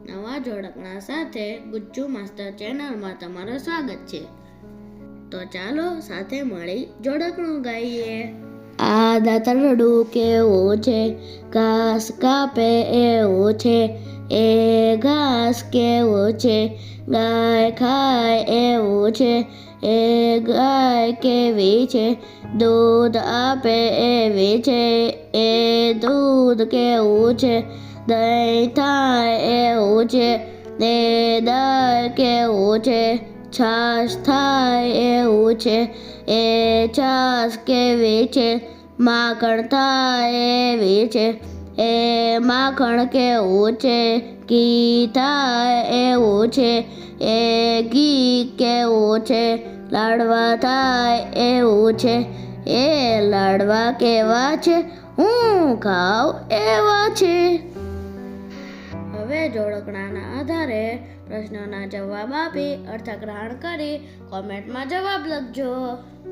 નવા જોડકણા સાથે ગુજ્જુ માસ્ટર ચેનલમાં તમારું સ્વાગત છે. તો ચાલો સાથે મળી જોડકણું ગાઈએ. આ દાતરડું કેવું છે, ઘાસ કાપે એવું છે. એ ઘાસ કેવું છે, ગાય ખાય એવું છે. એ ગાય કેવી છે, દૂધ આપે એવી છે. એ દૂધ કેવું છે, દહીં થાય એવું છે. એ દહીં કેવું છે, છાશ થાય એવું છે. એ છાશ કેવી છે, માખણ થાય એવી છે. એ માખણ કેવું છે, ઘી થાય એવું છે. એ ઘી કેવું છે, લાડવા થાય એવું છે. એ લાડવા કેવા છે, હું ખાઉં એવા છે. હવે જોડકણાના આધારે પ્રશ્નોના જવાબ આપી અર્થગ્રહણ કરી કોમેન્ટમાં જવાબ લખજો.